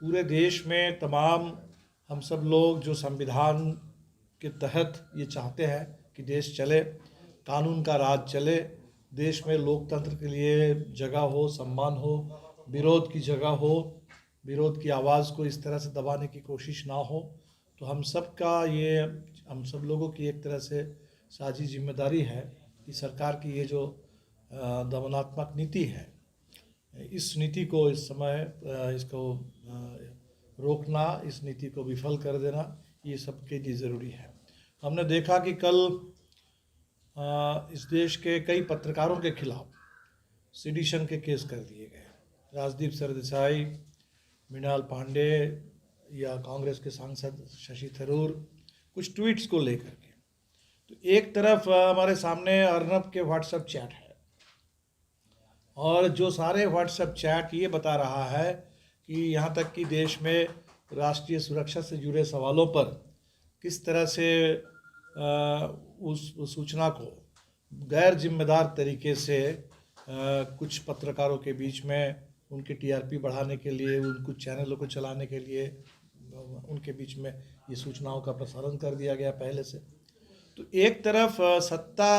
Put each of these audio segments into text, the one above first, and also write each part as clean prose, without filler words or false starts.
पूरे देश में तमाम हम सब लोग जो संविधान के तहत ये चाहते हैं कि देश चले, कानून का राज चले, देश में लोकतंत्र के लिए जगह हो, सम्मान हो, विरोध की जगह हो, विरोध की आवाज़ को इस तरह से दबाने की कोशिश ना हो। तो हम सब लोगों की एक तरह से साझी जिम्मेदारी है कि सरकार की ये जो दमनात्मक नीति है, इस नीति को इस समय इसको रोकना, इस नीति को विफल कर देना, ये सबके लिए ज़रूरी है। हमने देखा कि कल इस देश के कई पत्रकारों के खिलाफ सिडिशन के केस कर दिए गए। राजदीप सरदेसाई, मृणाल पांडे या कांग्रेस के सांसद शशि थरूर, कुछ ट्वीट्स को लेकर के। तो एक तरफ हमारे सामने अर्नब के व्हाट्सएप चैट है, और जो सारे व्हाट्सएप चैट ये बता रहा है कि यहाँ तक कि देश में राष्ट्रीय सुरक्षा से जुड़े सवालों पर किस तरह से उस सूचना को गैर जिम्मेदार तरीके से कुछ पत्रकारों के बीच में उनकी टीआरपी बढ़ाने के लिए, कुछ चैनलों को चलाने के लिए उनके बीच में ये सूचनाओं का प्रसारण कर दिया गया पहले से। तो एक तरफ सत्ता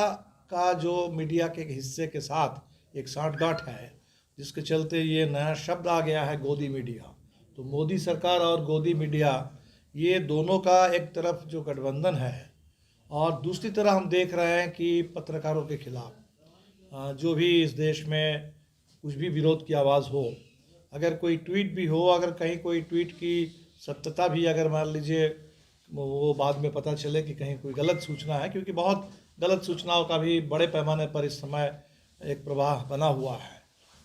का जो मीडिया के हिस्से के साथ एक साठगांठ है, जिसके चलते ये नया शब्द आ गया है गोदी मीडिया। तो मोदी सरकार और गोदी मीडिया, ये दोनों का एक तरफ जो गठबंधन है, और दूसरी तरफ हम देख रहे हैं कि पत्रकारों के खिलाफ जो भी इस देश में कुछ भी विरोध की आवाज़ हो, अगर कोई ट्वीट भी हो, अगर कहीं कोई ट्वीट की सत्यता भी अगर मान लीजिए वो बाद में पता चले कि कहीं कोई गलत सूचना है, क्योंकि बहुत गलत सूचनाओं का भी बड़े पैमाने पर इस समय एक प्रवाह बना हुआ है,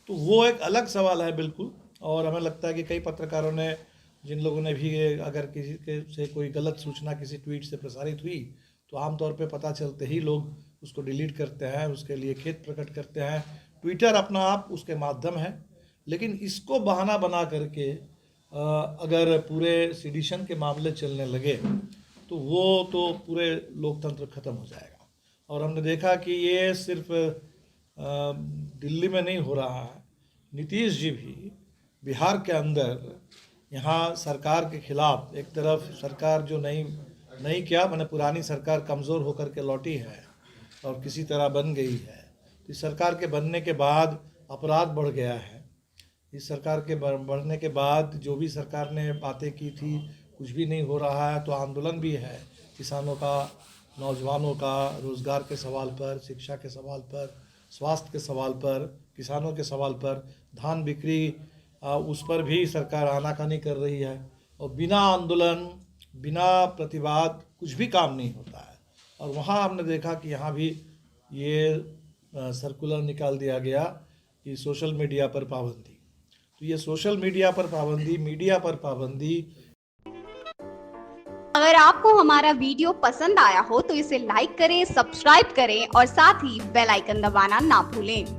तो वो एक अलग सवाल है बिल्कुल। और हमें लगता है कि कई पत्रकारों ने, जिन लोगों ने भी अगर किसी के से कोई गलत सूचना किसी ट्वीट से प्रसारित हुई, तो आमतौर पे पता चलते ही लोग उसको डिलीट करते हैं, उसके लिए खेद प्रकट करते हैं। ट्विटर अपना आप उसके माध्यम है, लेकिन इसको बहाना बना करके अगर पूरे सिडिशन के मामले चलने लगे तो वो तो पूरे लोकतंत्र ख़त्म हो जाएगा। और हमने देखा कि ये सिर्फ दिल्ली में नहीं हो रहा है। नीतीश जी भी बिहार के अंदर यहाँ सरकार के खिलाफ, एक तरफ सरकार जो नई क्या मैंने पुरानी सरकार कमज़ोर होकर के लौटी है और किसी तरह बन गई है, तो इस सरकार के बनने के बाद अपराध बढ़ गया है। इस सरकार के बढ़ने के बाद जो भी सरकार ने बातें की थी, कुछ भी नहीं हो रहा है। तो आंदोलन भी है किसानों का, नौजवानों का, रोज़गार के सवाल पर, शिक्षा के सवाल पर, स्वास्थ्य के सवाल पर, किसानों के सवाल पर, धान बिक्री उस पर भी सरकार आनाकानी कर रही है। और बिना आंदोलन, बिना प्रतिवाद कुछ भी काम नहीं होता है। और वहाँ हमने देखा कि यहाँ भी ये सर्कुलर निकाल दिया गया कि सोशल मीडिया पर पाबंदी। तो ये सोशल मीडिया पर पाबंदी, मीडिया पर पाबंदी। अगर आपको हमारा वीडियो पसंद आया हो तो इसे लाइक करें, सब्सक्राइब करें और साथ ही बेल आइकन दबाना ना भूलें।